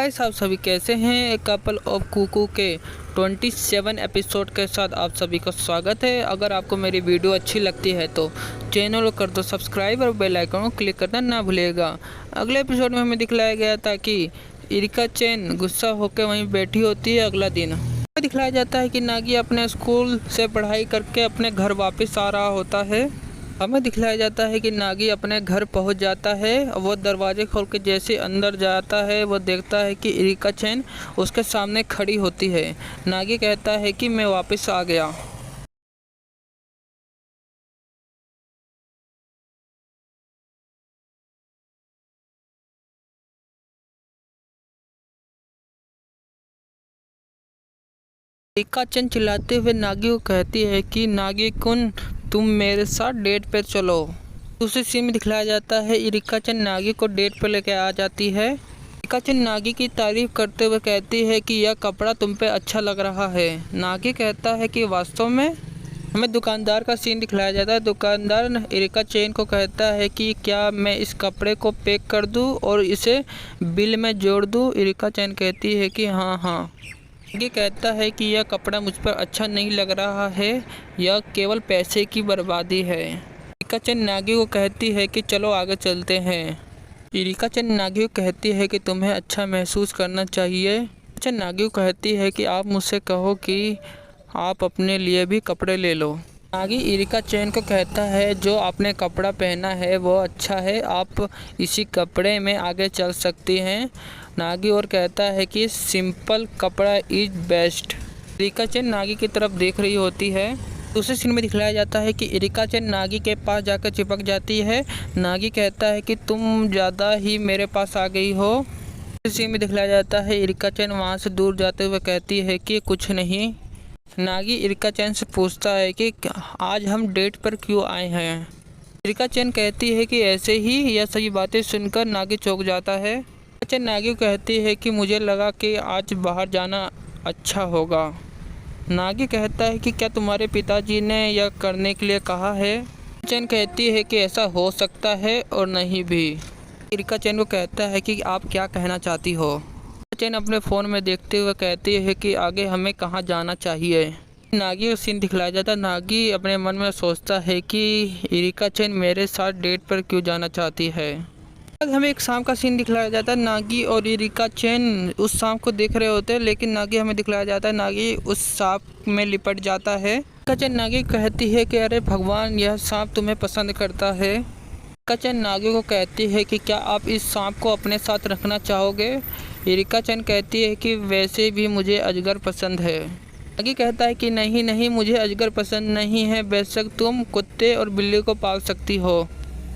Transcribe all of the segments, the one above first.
Guys, आप सभी कैसे हैं। एक कपल ऑफ कुकू के 27 एपिसोड के साथ आप सभी का स्वागत है। अगर आपको मेरी वीडियो अच्छी लगती है तो चैनल को कर दो सब्सक्राइब और बेल आइकन को क्लिक करना ना भूलिएगा। अगले एपिसोड में हमें दिखलाया गया था कि इरिका चैन गुस्सा होकर वहीं बैठी होती है। अगला दिन दिखलाया जाता है कि नागी अपने स्कूल से पढ़ाई करके अपने घर वापस आ रहा होता है। हमें दिखलाया जाता है कि नागी अपने घर पहुंच जाता है। वो दरवाजे खोल के जैसे अंदर जाता है वो देखता है कि इरिका चैन उसके सामने खड़ी होती है। नागी कहता है कि मैं वापस आ गया। इरिका चैन चिल्लाते हुए नागी को कहती है कि नागी कुन, तुम मेरे साथ डेट पर चलो। दूसरे सीन में दिखलाया जाता है इरिका चैन नागी को डेट पर लेकर आ जाती है। इरिका चैन नागी की तारीफ करते हुए कहती है कि यह कपड़ा तुम पे अच्छा लग रहा है। नागी कहता है कि वास्तव में। हमें दुकानदार का सीन दिखलाया जाता है। दुकानदार इरिका चैन को कहता है कि क्या मैं इस कपड़े को पैक कर दूं और इसे बिल में जोड़ दूं। इरिका चैन कहती है कि हाँ। नागी कहता है कि यह कपड़ा मुझ पर अच्छा नहीं लग रहा है, यह केवल पैसे की बर्बादी है। इरिका चैन नागी को कहती है कि चलो आगे चलते हैं। इरिका चैन नागी को कहती है कि तुम्हें अच्छा महसूस करना चाहिए। चैन नागी को कहती है कि आप मुझसे कहो कि आप अपने लिए भी कपड़े ले लो। नागी इरिका चैन को कहता है जो आपने कपड़ा पहना है वो अच्छा है, आप इसी कपड़े में आगे चल सकती हैं। नागी और कहता है कि सिंपल कपड़ा इज बेस्ट। इरिका चैन नागी की तरफ देख रही होती है। दूसरे सीन में दिखलाया जाता है कि इरिका चैन नागी के पास जाकर चिपक जाती है। नागी कहता है कि तुम ज़्यादा ही मेरे पास आ गई हो। दूसरे सीन में दिखलाया जाता है इरिका चैन वहाँ से दूर जाते हुए कहती है कि कुछ नहीं। नागी इरिका चैन से पूछता है कि आज हम डेट पर क्यों आए हैं। इरिका चैन कहती है कि ऐसे ही। यह सभी बातें सुनकर नागी चौंक जाता है। इरिका चैन नागी को कहती है कि मुझे लगा कि आज बाहर जाना अच्छा होगा। नागी कहता है कि क्या तुम्हारे पिताजी ने यह करने के लिए कहा है। इरिका चैन कहती है कि ऐसा हो सकता है और नहीं भी। इरिका चैन को कहता है कि आप क्या कहना चाहती हो। चैन अपने फ़ोन में देखते हुए कहती है कि आगे हमें कहाँ जाना चाहिए। नागी का सीन दिखलाया जाता है। नागी अपने मन में सोचता है कि इरिका चैन मेरे साथ डेट पर क्यों जाना चाहती है। हमें एक शाम का सीन दिखलाया जाता है। नागी और इरिका चैन उस सांप को देख रहे होते हैं, लेकिन नागी हमें दिखलाया जाता है नागी उस सांप में लिपट जाता है। इरिका चैन नागी कहती है कि अरे भगवान, यह सांप तुम्हें पसंद करता है। इरिका चैन नागी को कहती है कि क्या आप इस सांप को अपने साथ रखना चाहोगे। इरिका चैन कहती है कि वैसे भी मुझे अजगर पसंद है। नागी कहता है कि नहीं, मुझे अजगर पसंद नहीं है, बेशक तुम कुत्ते और बिल्ली को पाल सकती हो।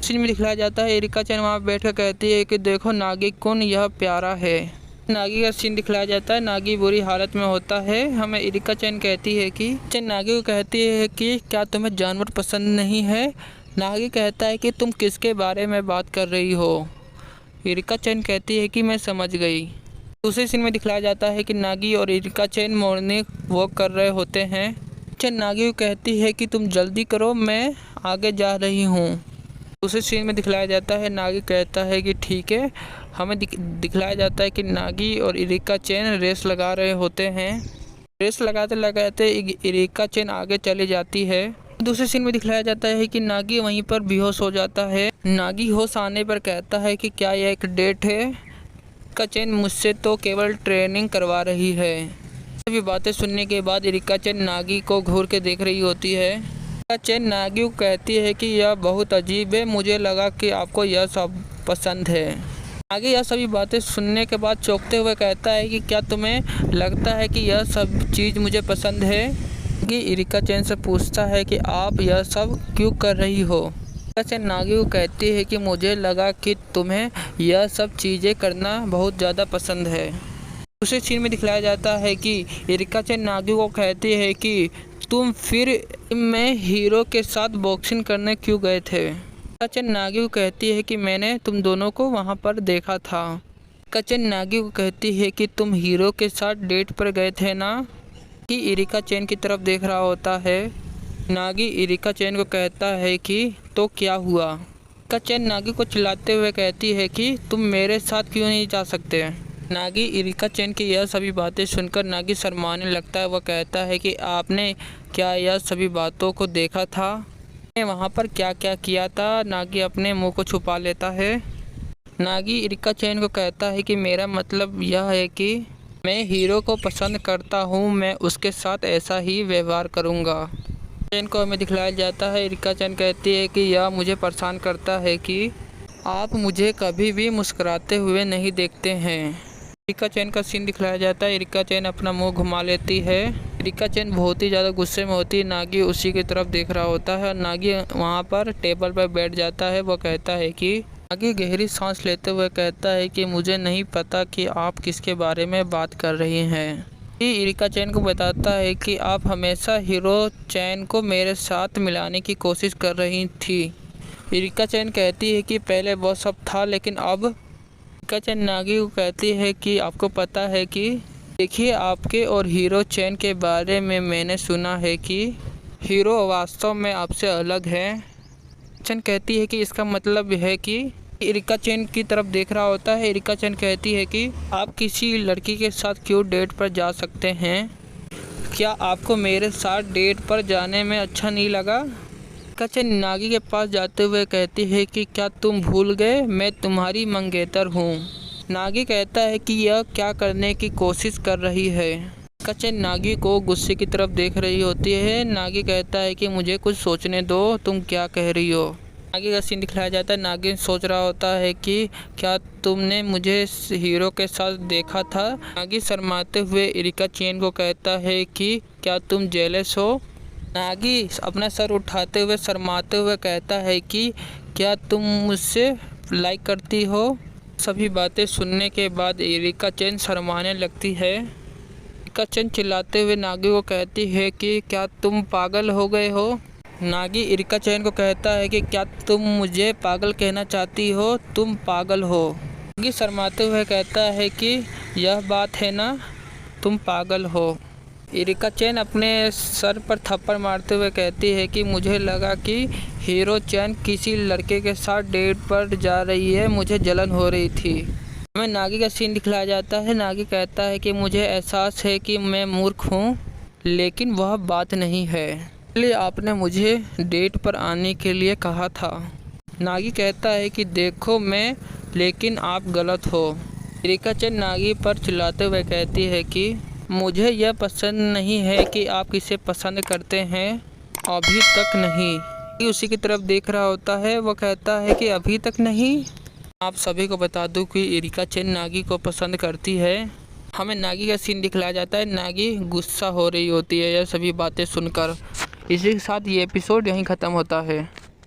सीन में दिखलाया जाता है इरिका चैन वहाँ बैठकर कहती है कि देखो नागी कुन, यह प्यारा है। नागी का सीन दिखलाया जाता है। नागी बुरी हालत में होता है। हमें इरिका चैन कहती है कि चैन नागी को कहती है कि क्या तुम्हें जानवर पसंद नहीं है। नागी कहता है कि तुम किसके बारे में बात कर रही हो। इरिका चैन कहती है कि मैं समझ गई। दूसरे सीन में दिखलाया जाता है कि नागी और इरिका चैन मॉर्निंग वॉक कर रहे होते हैं। चैन नागी को कहती है कि तुम जल्दी करो, मैं आगे जा रही हूँ। दूसरे सीन में दिखलाया जाता है नागी कहता है कि ठीक है। हमें दिखलाया जाता है कि नागी और इरिका चैन रेस लगा रहे होते हैं। रेस लगाते लगाते इरिका चैन आगे चली जाती है। दूसरे सीन में दिखलाया जाता है कि नागी वहीं पर बेहोश हो जाता है। नागी होश आने पर कहता है कि क्या यह एक डेट है। इरिका चैन मुझसे तो केवल ट्रेनिंग करवा रही है। सभी बातें सुनने के बाद इरिका चैन नागी को घूर के देख रही होती है। इरिका चैन नागी को कहती है कि यह बहुत अजीब है, मुझे लगा कि आपको यह सब पसंद है। नागी यह सभी बातें सुनने के बाद चौंकते हुए कहता है कि क्या तुम्हें लगता है कि यह सब चीज़ मुझे पसंद है। नागी इरिका चैन से पूछता है कि आप यह सब क्यों कर रही हो। इरिका चैन नागी को कहती है कि मुझे लगा कि तुम्हें यह सब चीज़ें करना बहुत ज़्यादा पसंद है। दूसरे सीन में दिखलाया जाता है कि इरिका चैन नागी को कहती है कि तुम फिर में हीरो के साथ बॉक्सिंग करने क्यों गए थे। इरिका चैन नागी को कहती है कि मैंने तुम दोनों को वहाँ पर देखा था। इरिका चैन नागी को कहती है कि तुम हीरो के साथ डेट पर गए थे ना। कि इरिका चैन की तरफ देख रहा होता है। नागी इरिका चैन को कहता है कि तो क्या हुआ। इरिका चैन नागी को चिल्लाते हुए कहती है कि तुम मेरे साथ क्यों नहीं जा सकते। नागी इरिका चैन की यह सभी बातें सुनकर नागी शर्माने लगता है। वह कहता है कि आपने क्या यह सभी बातों को देखा था? ने वहाँ पर क्या क्या किया था? नागी अपने मुंह को छुपा लेता है। नागी इरिका चैन को कहता है कि मेरा मतलब यह है कि मैं हीरो को पसंद करता हूँ, मैं उसके साथ ऐसा ही व्यवहार करूँगा। चैन को हमें दिखलाया जाता है। इरिका चैन कहती है कि यह मुझे परेशान करता है कि आप मुझे कभी भी मुस्कुराते हुए नहीं देखते हैं। इरिका चैन का सीन दिखलाया जाता है। इरिका चैन अपना मुंह घुमा लेती है। इरिका चैन बहुत ही ज़्यादा गुस्से में होती है। नागी उसी की तरफ देख रहा होता है। नागी वहाँ पर टेबल पर बैठ जाता है। वो कहता है कि नागी गहरी सांस लेते हुए कहता है कि मुझे नहीं पता कि आप किसके बारे में बात कर रही हैं। इरिका चैन को बताता है कि आप हमेशा हीरो चैन को मेरे साथ मिलाने की कोशिश कर रही थी। इरिका चैन कहती है कि पहले वो सब था, लेकिन अब। इरिका चैन नागी को कहती है कि आपको पता है कि देखिए, आपके और हीरो चैन के बारे में मैंने सुना है कि हीरो वास्तव में आपसे अलग है। चैन कहती है कि इसका मतलब है कि इरिका चैन की तरफ देख रहा होता है। इरिका चैन कहती है कि आप किसी लड़की के साथ क्यों डेट पर जा सकते हैं? क्या आपको मेरे साथ डेट पर जाने में अच्छा नहीं लगा? इरिका चैन नागी के पास जाते हुए कहती है कि क्या तुम भूल गए, मैं तुम्हारी मंगेतर हूँ। नागी कहता है कि यह क्या करने की कोशिश कर रही है। इरिका चैन नागी को गुस्से की तरफ देख रही होती है। नागी कहता है कि मुझे कुछ सोचने दो, तुम क्या कह रही हो? नागी का सीन दिखाया जाता है। नागी सोच रहा होता है कि क्या तुमने मुझे हीरो के साथ देखा था? नागी शर्माते हुए इरिका चैन को कहता है कि क्या तुम जेलस हो? नागी अपना सर उठाते हुए शर्माते हुए कहता है कि क्या तुम मुझसे लाइक करती हो? सभी बातें सुनने के बाद इरिका चैन शर्माने लगती है। इरिका चैन चिल्लाते हुए नागी को कहती है कि क्या तुम पागल हो गए हो? नागी इरिका चैन को कहता है कि क्या तुम मुझे पागल कहना चाहती हो? तुम पागल हो। नागी शर्माते हुए कहता है कि यह बात है ना, तुम पागल हो। इरिका चैन अपने सर पर थप्पड़ मारते हुए कहती है कि मुझे लगा कि हीरो चैन किसी लड़के के साथ डेट पर जा रही है, मुझे जलन हो रही थी। हमें नागी का सीन दिखलाया जाता है। नागी कहता है कि मुझे एहसास है कि मैं मूर्ख हूँ, लेकिन वह बात नहीं है। इसलिए आपने मुझे डेट पर आने के लिए कहा था। नागी कहता है कि देखो मैं, लेकिन आप गलत हो। इरिका चैन नागी पर चिल्लाते हुए कहती है कि मुझे यह पसंद नहीं है कि आप किसे पसंद करते हैं, अभी तक नहीं। उसी की तरफ देख रहा होता है। वह कहता है कि अभी तक नहीं। आप सभी को बता दूं कि इरिका चैन नागी को पसंद करती है। हमें नागी का सीन दिखलाया जाता है। नागी गुस्सा हो रही होती है यह सभी बातें सुनकर। इसी के साथ ये एपिसोड यहीं ख़त्म होता है।